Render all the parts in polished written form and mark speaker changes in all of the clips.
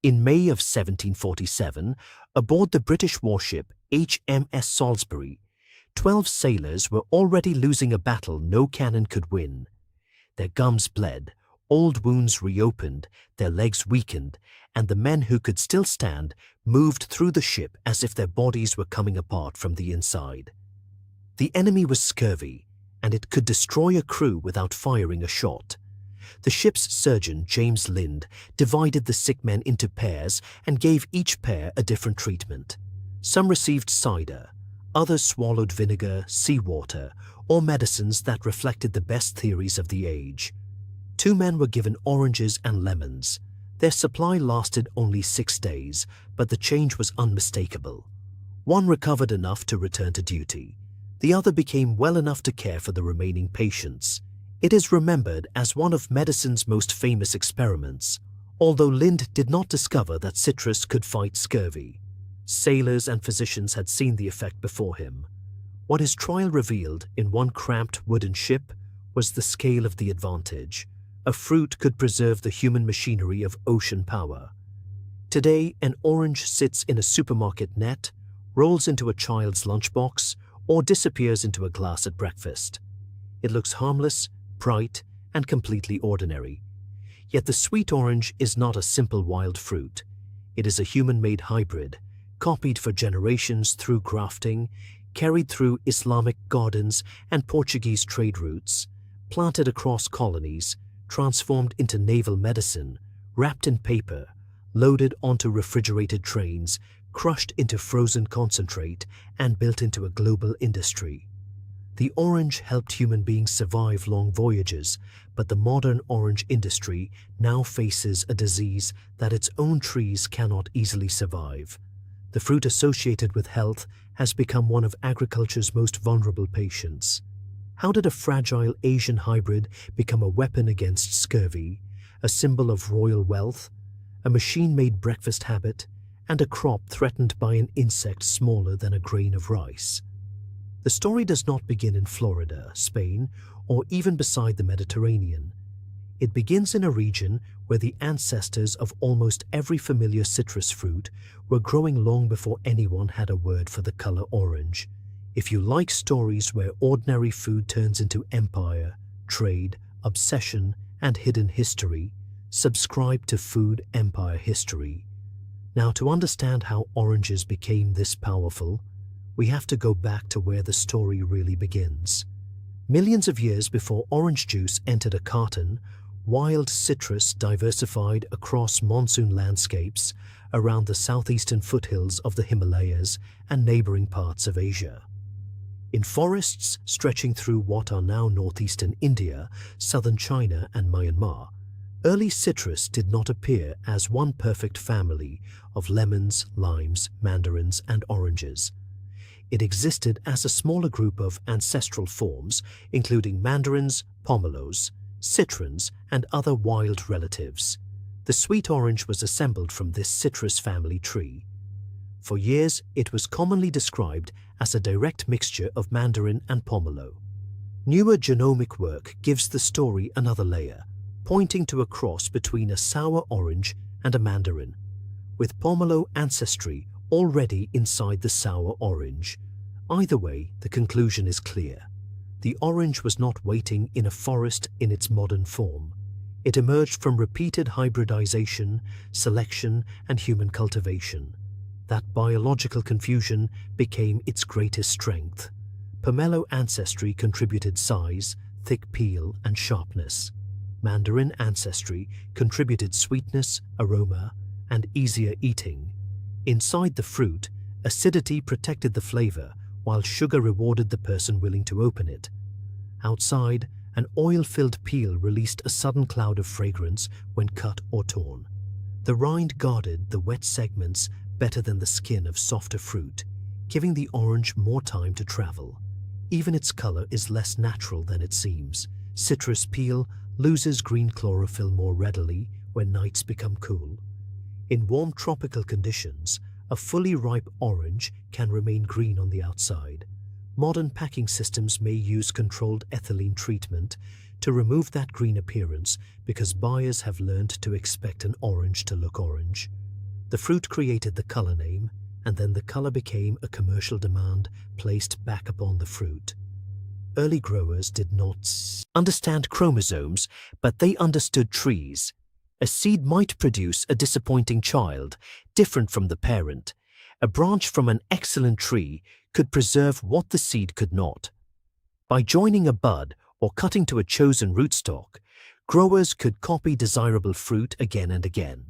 Speaker 1: In May of 1747, aboard the British warship HMS Salisbury, 12 sailors were already losing a battle no cannon could win. Their gums bled, old wounds reopened, their legs weakened, and the men who could still stand moved through the ship as if their bodies were coming apart from the inside. The enemy was scurvy, and it could destroy a crew without firing a shot. The ship's surgeon, James Lind, divided the sick men into pairs and gave each pair a different treatment. Some received cider, others swallowed vinegar, seawater, or medicines that reflected the best theories of the age. 2 men were given oranges and lemons. Their supply lasted only 6 days, but the change was unmistakable. One recovered enough to return to duty. The other became well enough to care for the remaining patients. It is remembered as one of medicine's most famous experiments, although Lind did not discover that citrus could fight scurvy. Sailors and physicians had seen the effect before him. What his trial revealed in one cramped wooden ship was the scale of the advantage. A fruit could preserve the human machinery of ocean power. Today, an orange sits in a supermarket net, rolls into a child's lunchbox, or disappears into a glass at breakfast. It looks harmless, bright, and completely ordinary. Yet the sweet orange is not a simple wild fruit. It is a human-made hybrid, copied for generations through grafting, carried through Islamic gardens and Portuguese trade routes, planted across colonies, transformed into naval medicine, wrapped in paper, loaded onto refrigerated trains, crushed into frozen concentrate, and built into a global industry. The orange helped human beings survive long voyages, but the modern orange industry now faces a disease that its own trees cannot easily survive. The fruit associated with health has become one of agriculture's most vulnerable patients. How did a fragile Asian hybrid become a weapon against scurvy, a symbol of royal wealth, a machine-made breakfast habit, and a crop threatened by an insect smaller than a grain of rice? The story does not begin in Florida, Spain, or even beside the Mediterranean. It begins in a region where the ancestors of almost every familiar citrus fruit were growing long before anyone had a word for the color orange. If you like stories where ordinary food turns into empire, trade, obsession, and hidden history, subscribe to Food Empire History. Now, to understand how oranges became this powerful, we have to go back to where the story really begins. Millions of years before orange juice entered a carton, wild citrus diversified across monsoon landscapes around the southeastern foothills of the Himalayas and neighboring parts of Asia. In forests stretching through what are now northeastern India, southern China, and Myanmar, early citrus did not appear as one perfect family of lemons, limes, mandarins, and oranges. It existed as a smaller group of ancestral forms, including mandarins, pomelos, citrons, and other wild relatives. The sweet orange was assembled from this citrus family tree. For years, it was commonly described as a direct mixture of mandarin and pomelo. Newer genomic work gives the story another layer, pointing to a cross between a sour orange and a mandarin, with pomelo ancestry already inside the sour orange. Either way, the conclusion is clear. The orange was not waiting in a forest in its modern form. It emerged from repeated hybridization, selection, and human cultivation. That biological confusion became its greatest strength. Pomelo ancestry contributed size, thick peel, and sharpness. Mandarin ancestry contributed sweetness, aroma, and easier eating. Inside the fruit, acidity protected the flavor, while sugar rewarded the person willing to open it. Outside, an oil-filled peel released a sudden cloud of fragrance when cut or torn. The rind guarded the wet segments better than the skin of softer fruit, giving the orange more time to travel. Even its color is less natural than it seems. Citrus peel loses green chlorophyll more readily when nights become cool. In warm tropical conditions, a fully ripe orange can remain green on the outside. Modern packing systems may use controlled ethylene treatment to remove that green appearance because buyers have learned to expect an orange to look orange. The fruit created the color name, and then the color became a commercial demand placed back upon the fruit. Early growers did not understand chromosomes, but they understood trees. A seed might produce a disappointing child, different from the parent. A branch from an excellent tree could preserve what the seed could not. By joining a bud or cutting to a chosen rootstock, growers could copy desirable fruit again and again.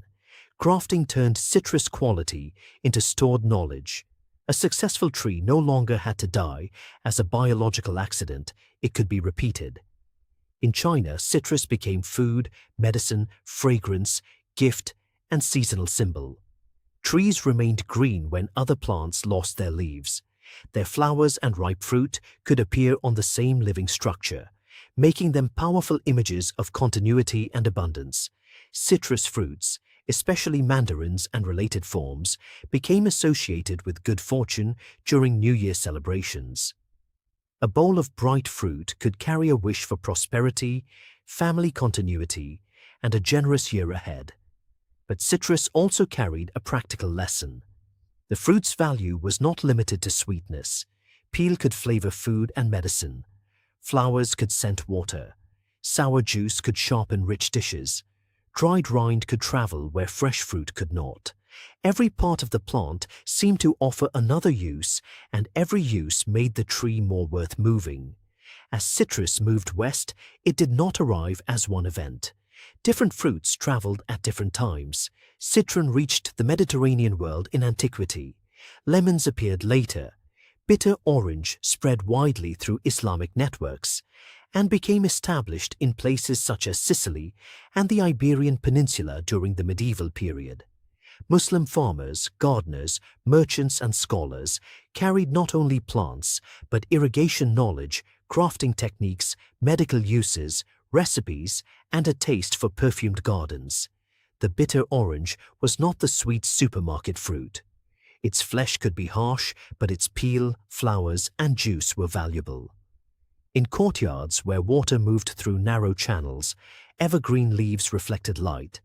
Speaker 1: Grafting turned citrus quality into stored knowledge. A successful tree no longer had to die as a biological accident, it could be repeated. In China, citrus became food, medicine, fragrance, gift, and seasonal symbol. Trees remained green when other plants lost their leaves. Their flowers and ripe fruit could appear on the same living structure, making them powerful images of continuity and abundance. Citrus fruits, especially mandarins and related forms, became associated with good fortune during New Year celebrations. A bowl of bright fruit could carry a wish for prosperity, family continuity, and a generous year ahead. But citrus also carried a practical lesson. The fruit's value was not limited to sweetness. Peel could flavor food and medicine. Flowers could scent water. Sour juice could sharpen rich dishes. Dried rind could travel where fresh fruit could not. Every part of the plant seemed to offer another use, and every use made the tree more worth moving. As citrus moved west, it did not arrive as one event. Different fruits traveled at different times. Citron reached the Mediterranean world in antiquity. Lemons appeared later. Bitter orange spread widely through Islamic networks and became established in places such as Sicily and the Iberian Peninsula during the medieval period. Muslim farmers, gardeners, merchants, and scholars carried not only plants but irrigation knowledge, crafting techniques, medical uses, recipes, and a taste for perfumed gardens. The bitter orange was not the sweet supermarket fruit. Its flesh could be harsh, but its peel, flowers, and juice were valuable. In courtyards where water moved through narrow channels, evergreen leaves reflected light.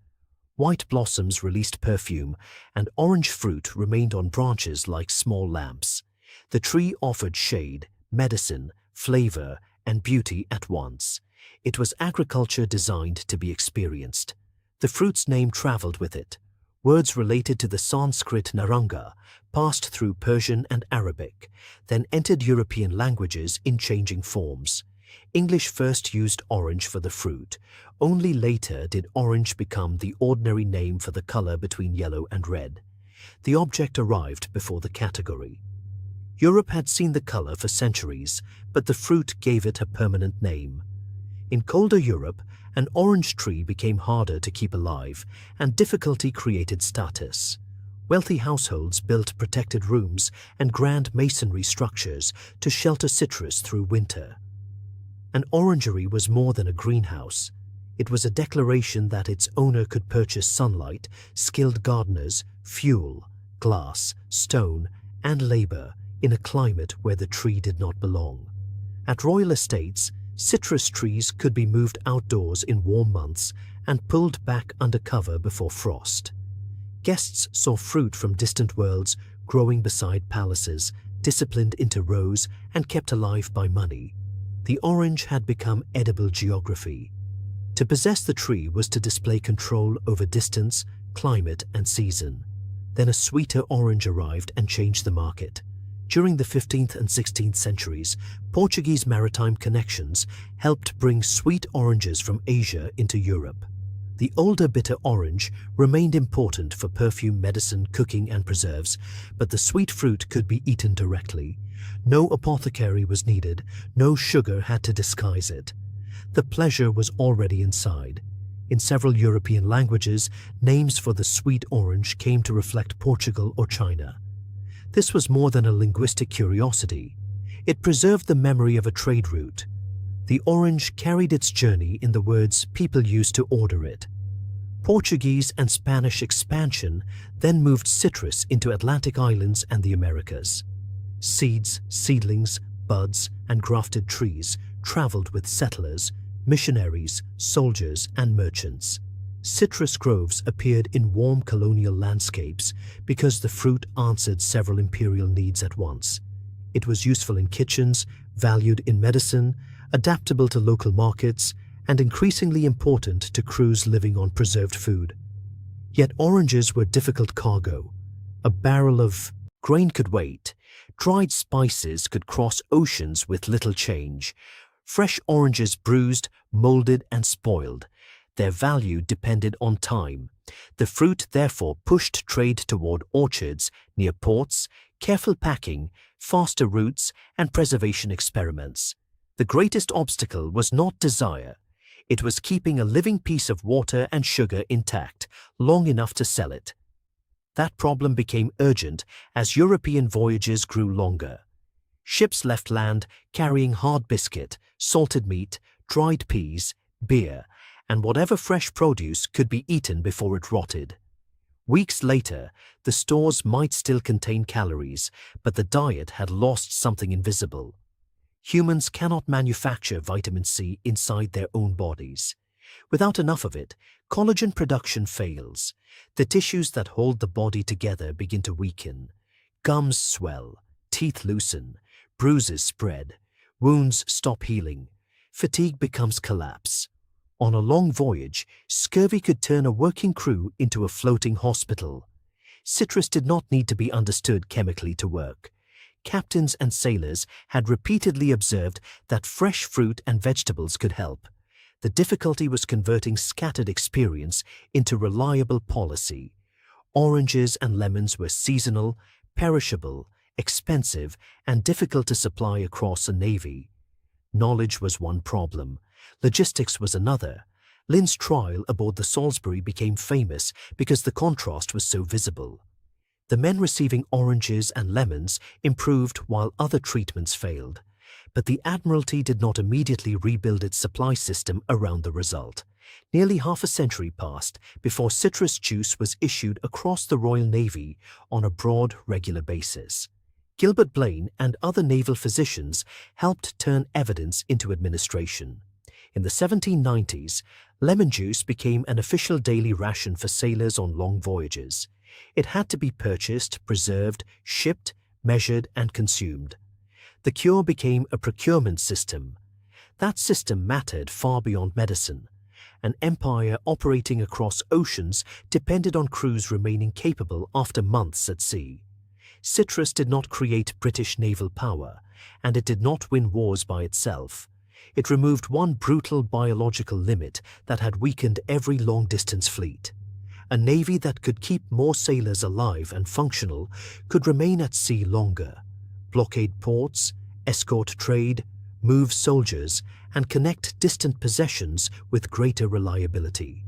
Speaker 1: White blossoms released perfume, and orange fruit remained on branches like small lamps. The tree offered shade, medicine, flavor, and beauty at once. It was agriculture designed to be experienced. The fruit's name traveled with it. Words related to the Sanskrit naranga passed through Persian and Arabic, then entered European languages in changing forms. English first used orange for the fruit. Only later did orange become the ordinary name for the color between yellow and red. The object arrived before the category. Europe had seen the color for centuries, but the fruit gave it a permanent name. In colder Europe, an orange tree became harder to keep alive, and difficulty created status. Wealthy households built protected rooms and grand masonry structures to shelter citrus through winter. An orangery was more than a greenhouse. It was a declaration that its owner could purchase sunlight, skilled gardeners, fuel, glass, stone, and labor in a climate where the tree did not belong. At royal estates, citrus trees could be moved outdoors in warm months and pulled back under cover before frost. Guests saw fruit from distant worlds growing beside palaces, disciplined into rows and kept alive by money. The orange had become edible geography. To possess the tree was to display control over distance, climate, and season. Then a sweeter orange arrived and changed the market. During the 15th and 16th centuries, Portuguese maritime connections helped bring sweet oranges from Asia into Europe. The older bitter orange remained important for perfume, medicine, cooking, and preserves, but the sweet fruit could be eaten directly. No apothecary was needed, no sugar had to disguise it. The pleasure was already inside. In several European languages, names for the sweet orange came to reflect Portugal or China. This was more than a linguistic curiosity. It preserved the memory of a trade route. The orange carried its journey in the words people used to order it. Portuguese and Spanish expansion then moved citrus into Atlantic islands and the Americas. Seeds, seedlings, buds, and grafted trees traveled with settlers, missionaries, soldiers, and merchants. Citrus groves appeared in warm colonial landscapes because the fruit answered several imperial needs at once. It was useful in kitchens, valued in medicine, adaptable to local markets, and increasingly important to crews living on preserved food. Yet oranges were difficult cargo. A barrel of grain could wait. Dried spices could cross oceans with little change. Fresh oranges bruised, molded, and spoiled. Their value depended on time. The fruit therefore pushed trade toward orchards near ports, careful packing, faster routes, and preservation experiments. The greatest obstacle was not desire. It was keeping a living piece of water and sugar intact long enough to sell it. That problem became urgent as European voyages grew longer. Ships left land carrying hard biscuit, salted meat, dried peas, beer, and whatever fresh produce could be eaten before it rotted. Weeks later, the stores might still contain calories, but the diet had lost something invisible. Humans cannot manufacture vitamin C inside their own bodies. Without enough of it, collagen production fails. The tissues that hold the body together begin to weaken. Gums swell, teeth loosen, bruises spread, wounds stop healing, fatigue becomes collapse. On a long voyage, scurvy could turn a working crew into a floating hospital. Citrus did not need to be understood chemically to work. Captains and sailors had repeatedly observed that fresh fruit and vegetables could help. The difficulty was converting scattered experience into reliable policy. Oranges and lemons were seasonal, perishable, expensive, and difficult to supply across a navy. Knowledge was one problem. Logistics was another. Lynn's trial aboard the Salisbury became famous because the contrast was so visible. The men receiving oranges and lemons improved while other treatments failed. But the Admiralty did not immediately rebuild its supply system around the result. Nearly half a century passed before citrus juice was issued across the Royal Navy on a broad, regular basis. Gilbert Blaine and other naval physicians helped turn evidence into administration. In the 1790s, lemon juice became an official daily ration for sailors on long voyages. It had to be purchased, preserved, shipped, measured, and consumed. The cure became a procurement system. That system mattered far beyond medicine. An empire operating across oceans depended on crews remaining capable after months at sea. Citrus did not create British naval power, and it did not win wars by itself. It removed one brutal biological limit that had weakened every long-distance fleet. A navy that could keep more sailors alive and functional could remain at sea longer, blockade ports, escort trade, move soldiers, and connect distant possessions with greater reliability.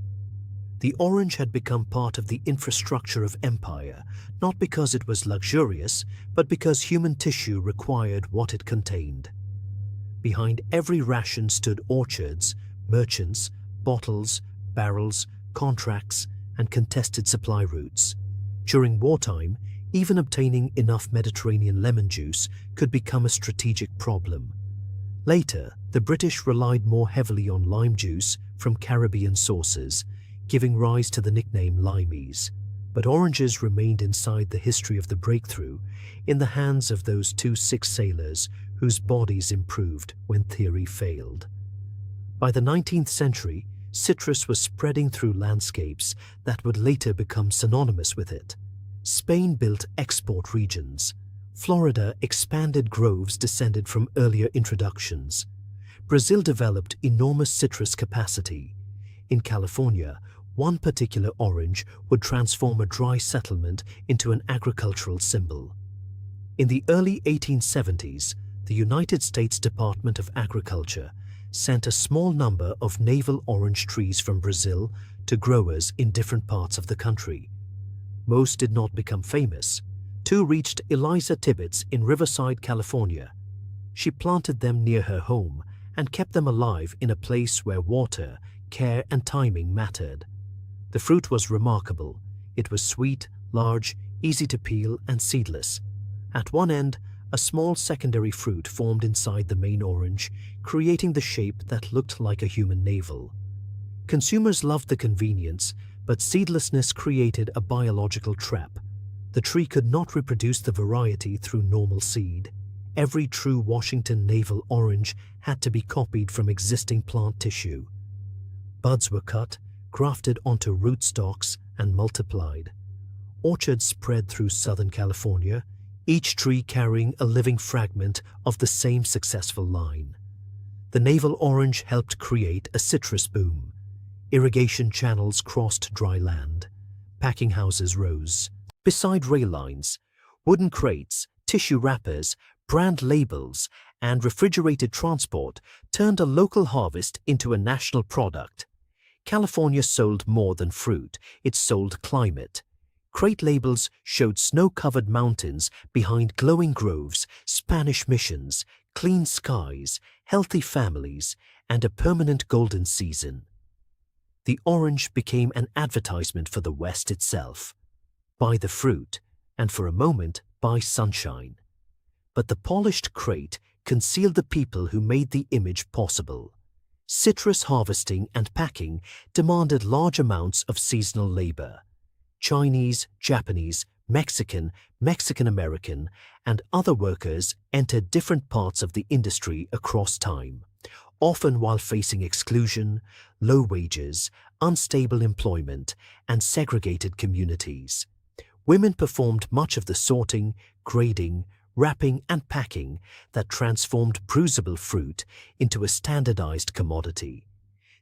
Speaker 1: The orange had become part of the infrastructure of empire, not because it was luxurious, but because human tissue required what it contained. Behind every ration stood orchards, merchants, bottles, barrels, contracts, and contested supply routes. During wartime, even obtaining enough Mediterranean lemon juice could become a strategic problem. Later, the British relied more heavily on lime juice from Caribbean sources, giving rise to the nickname limeys. But oranges remained inside the history of the breakthrough, in the hands of those 2 sick sailors whose bodies improved when theory failed. By the 19th century, citrus was spreading through landscapes that would later become synonymous with it. Spain built export regions. Florida expanded groves descended from earlier introductions. Brazil developed enormous citrus capacity. In California, one particular orange would transform a dry settlement into an agricultural symbol. In the early 1870s, the United States Department of Agriculture sent a small number of navel orange trees from Brazil to growers in different parts of the country. Most did not become famous. 2 reached Eliza Tibbets in Riverside, California. She planted them near her home and kept them alive in a place where water, care, and timing mattered. The fruit was remarkable. It was sweet, large, easy to peel, and seedless. At one end, a small secondary fruit formed inside the main orange, creating the shape that looked like a human navel. Consumers loved the convenience, but seedlessness created a biological trap. The tree could not reproduce the variety through normal seed. Every true Washington navel orange had to be copied from existing plant tissue. Buds were cut, grafted onto rootstocks, and multiplied. Orchards spread through Southern California, each tree carrying a living fragment of the same successful line. The navel orange helped create a citrus boom. Irrigation channels crossed dry land. Packing houses rose. Beside rail lines, wooden crates, tissue wrappers, brand labels, and refrigerated transport turned a local harvest into a national product. California sold more than fruit, it sold climate. Crate labels showed snow-covered mountains behind glowing groves, Spanish missions, clean skies, healthy families, and a permanent golden season. The orange became an advertisement for the West itself. Buy the fruit, and for a moment, buy sunshine. But the polished crate concealed the people who made the image possible. Citrus harvesting and packing demanded large amounts of seasonal labor. Chinese, Japanese, Mexican, Mexican-American, and other workers entered different parts of the industry across time, often while facing exclusion, low wages, unstable employment, and segregated communities. Women performed much of the sorting, grading, wrapping, and packing that transformed bruisable fruit into a standardized commodity.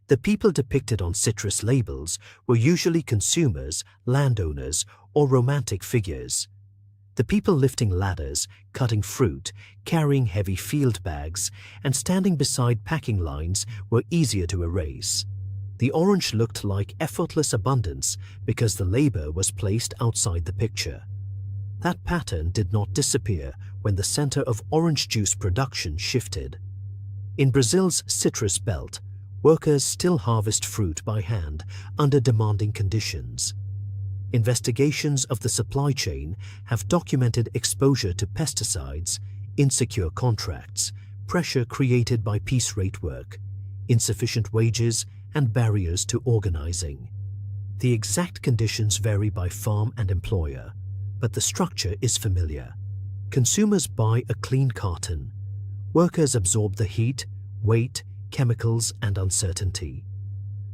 Speaker 1: The people depicted on citrus labels were usually consumers, landowners, or romantic figures. The people lifting ladders, cutting fruit, carrying heavy field bags, and standing beside packing lines were easier to erase. The orange looked like effortless abundance because the labor was placed outside the picture. That pattern did not disappear when the center of orange juice production shifted. In Brazil's citrus belt, workers still harvest fruit by hand under demanding conditions. Investigations of the supply chain have documented exposure to pesticides, insecure contracts, pressure created by piece rate work, insufficient wages, and barriers to organizing. The exact conditions vary by farm and employer, but the structure is familiar. Consumers buy a clean carton. Workers absorb the heat, weight, chemicals, and uncertainty.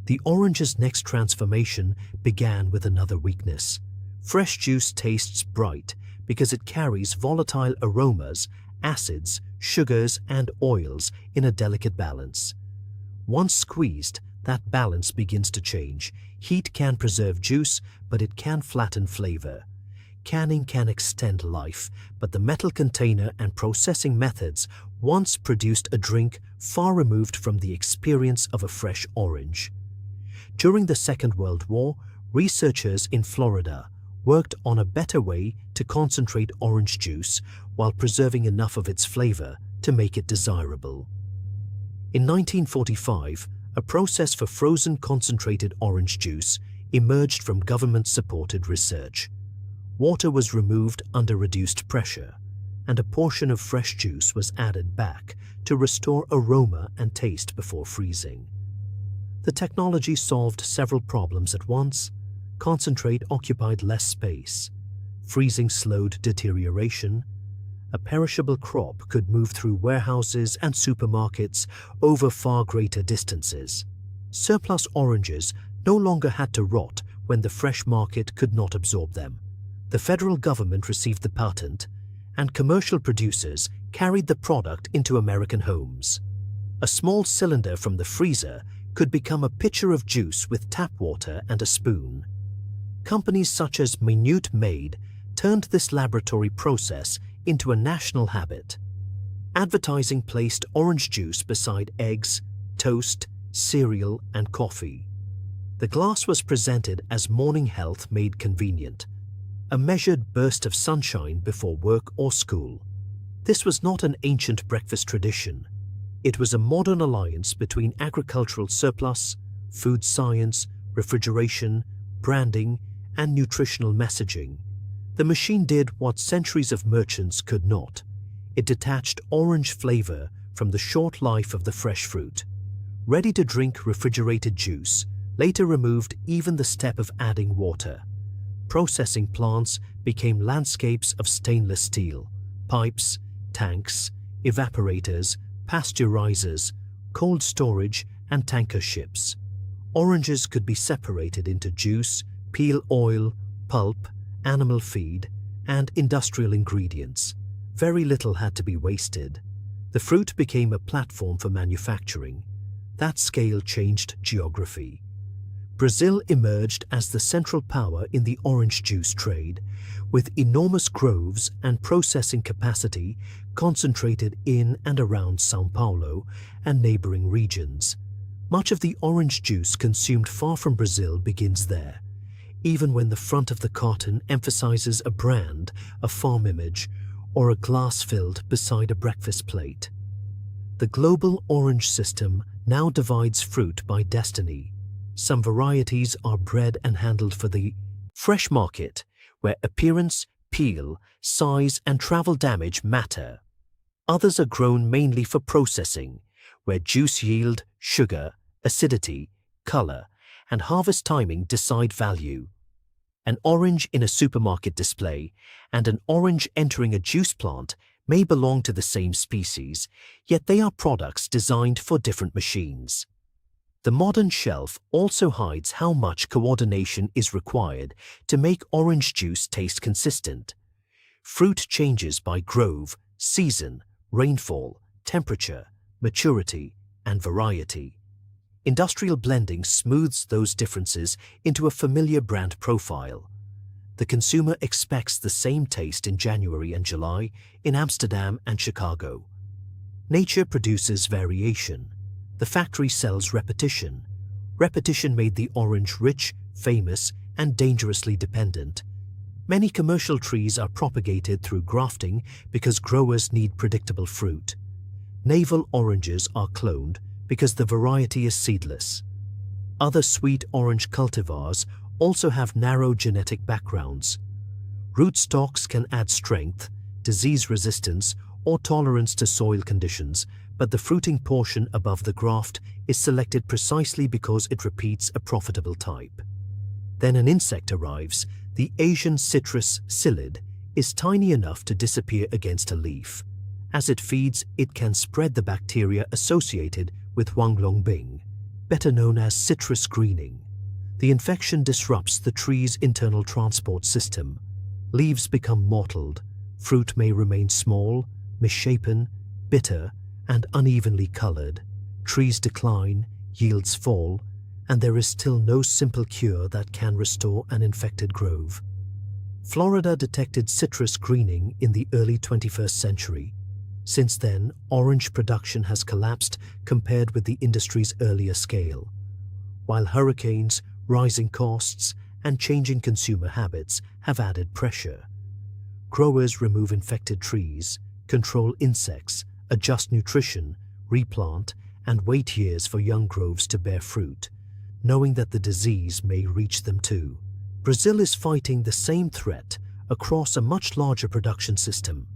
Speaker 1: The orange's next transformation began with another weakness. Fresh juice tastes bright because it carries volatile aromas, acids, sugars, and oils in a delicate balance. Once squeezed, that balance begins to change. Heat can preserve juice, but it can flatten flavor. Canning can extend life, but the metal container and processing methods once produced a drink far removed from the experience of a fresh orange. During the Second World War, researchers in Florida worked on a better way to concentrate orange juice while preserving enough of its flavor to make it desirable. In 1945, a process for frozen concentrated orange juice emerged from government-supported research. Water was removed under reduced pressure, and a portion of fresh juice was added back to restore aroma and taste before freezing. The technology solved several problems at once. Concentrate occupied less space. Freezing slowed deterioration. A perishable crop could move through warehouses and supermarkets over far greater distances. Surplus oranges no longer had to rot when the fresh market could not absorb them. The federal government received the patent, and commercial producers carried the product into American homes. A small cylinder from the freezer could become a pitcher of juice with tap water and a spoon. Companies such as Minute Maid turned this laboratory process into a national habit. Advertising placed orange juice beside eggs, toast, cereal, and coffee. The glass was presented as morning health made convenient, a measured burst of sunshine before work or school. This was not an ancient breakfast tradition. It was a modern alliance between agricultural surplus, food science, refrigeration, branding, and nutritional messaging. The machine did what centuries of merchants could not. It detached orange flavor from the short life of the fresh fruit. Ready-to-drink refrigerated juice, later removed even the step of adding water. Processing plants became landscapes of stainless steel, pipes, tanks, evaporators, pasteurizers, cold storage, and tanker ships. Oranges could be separated into juice, peel oil, pulp, animal feed, and industrial ingredients. Very little had to be wasted. The fruit became a platform for manufacturing. That scale changed geography. Brazil emerged as the central power in the orange juice trade, with enormous groves and processing capacity concentrated in and around São Paulo and neighboring regions. Much of the orange juice consumed far from Brazil begins there, even when the front of the carton emphasizes a brand, a farm image, or a glass filled beside a breakfast plate. The global orange system now divides fruit by destiny. Some varieties are bred and handled for the fresh market, where appearance, peel, size, and travel damage matter. Others are grown mainly for processing, where juice yield, sugar, acidity, color, and harvest timing decide value. An orange in a supermarket display and an orange entering a juice plant may belong to the same species, yet they are products designed for different machines. The modern shelf also hides how much coordination is required to make orange juice taste consistent. Fruit changes by grove, season, rainfall, temperature, maturity, and variety. Industrial blending smooths those differences into a familiar brand profile. The consumer expects the same taste in January and July in Amsterdam and Chicago. Nature produces variation. The factory sells repetition. Repetition made the orange rich, famous, and dangerously dependent. Many commercial trees are propagated through grafting because growers need predictable fruit. Naval oranges are cloned because the variety is seedless. Other sweet orange cultivars also have narrow genetic backgrounds. Rootstocks can add strength, disease resistance, or tolerance to soil conditions, but the fruiting portion above the graft is selected precisely because it repeats a profitable type. Then an insect arrives. The Asian citrus psyllid is tiny enough to disappear against a leaf. As it feeds, it can spread the bacteria associated with Huanglongbing, better known as citrus greening. The infection disrupts the tree's internal transport system. Leaves become mottled, fruit may remain small, misshapen, bitter, and unevenly colored. Trees decline, yields fall, and there is still no simple cure that can restore an infected grove. Florida detected citrus greening in the early 21st century. Since then, orange production has collapsed compared with the industry's earlier scale. While hurricanes, rising costs, and changing consumer habits have added pressure. Growers remove infected trees, control insects, adjust nutrition, replant, and wait years for young groves to bear fruit, knowing that the disease may reach them too. Brazil is fighting the same threat across a much larger production system.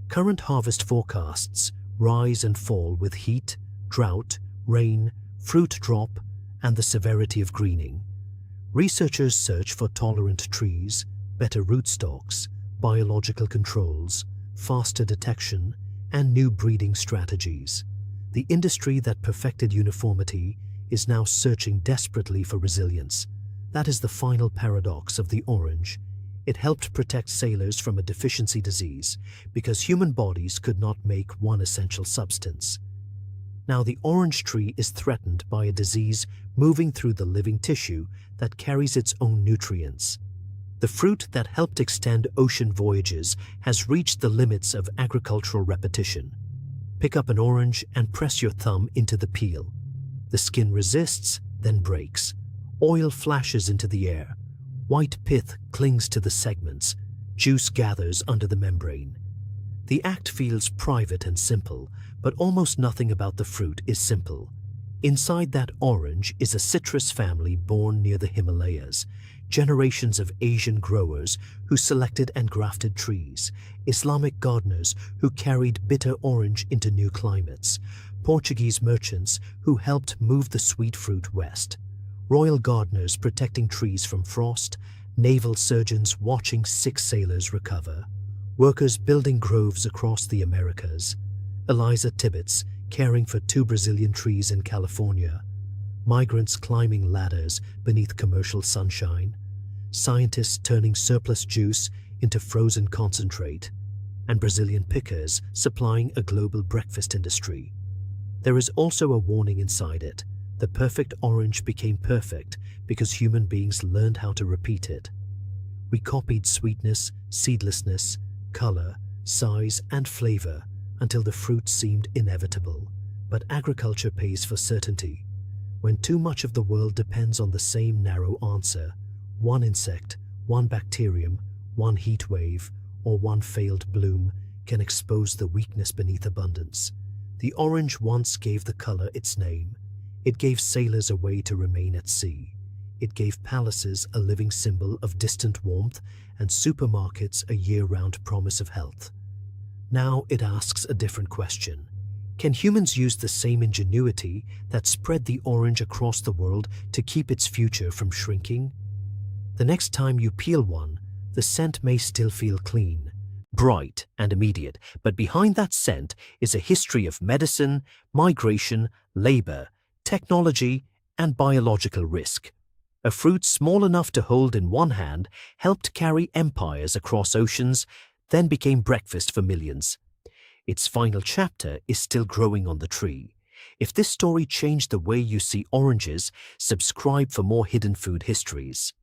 Speaker 1: Current harvest forecasts rise and fall with heat, drought, rain, fruit drop, and the severity of greening. Researchers search for tolerant trees, better rootstocks, biological controls, faster detection, and new breeding strategies. The industry that perfected uniformity is now searching desperately for resilience. That is the final paradox of the orange. It helped protect sailors from a deficiency disease because human bodies could not make one essential substance. Now the orange tree is threatened by a disease moving through the living tissue that carries its own nutrients. The fruit that helped extend ocean voyages has reached the limits of agricultural repetition. Pick up an orange and press your thumb into the peel. The skin resists, then breaks. Oil flashes into the air. White pith clings to the segments. Juice gathers under the membrane. The act feels private and simple, but almost nothing about the fruit is simple. Inside that orange is a citrus family born near the Himalayas, generations of Asian growers who selected and grafted trees, Islamic gardeners who carried bitter orange into new climates, Portuguese merchants who helped move the sweet fruit west. royal gardeners protecting trees from frost, naval surgeons watching sick sailors recover, workers building groves across the Americas, Eliza Tibbets caring for 2 Brazilian trees in California, migrants climbing ladders beneath commercial sunshine, scientists turning surplus juice into frozen concentrate, and Brazilian pickers supplying a global breakfast industry. There is also a warning inside it. The perfect orange became perfect because human beings learned how to repeat it. We copied sweetness, seedlessness, color, size, and flavor until the fruit seemed inevitable. But agriculture pays for certainty. When too much of the world depends on the same narrow answer, one insect, one bacterium, one heat wave, or one failed bloom can expose the weakness beneath abundance. The orange once gave the color its name. It gave sailors a way to remain at sea. It gave palaces a living symbol of distant warmth and supermarkets a year-round promise of health. Now it asks a different question. Can humans use the same ingenuity that spread the orange across the world to keep its future from shrinking? The next time you peel one, the scent may still feel clean, bright and immediate, but behind that scent is a history of medicine, migration, labor, technology, and biological risk. A fruit small enough to hold in one hand helped carry empires across oceans, then became breakfast for millions. Its final chapter is still growing on the tree. If this story changed the way you see oranges, subscribe for more hidden food histories.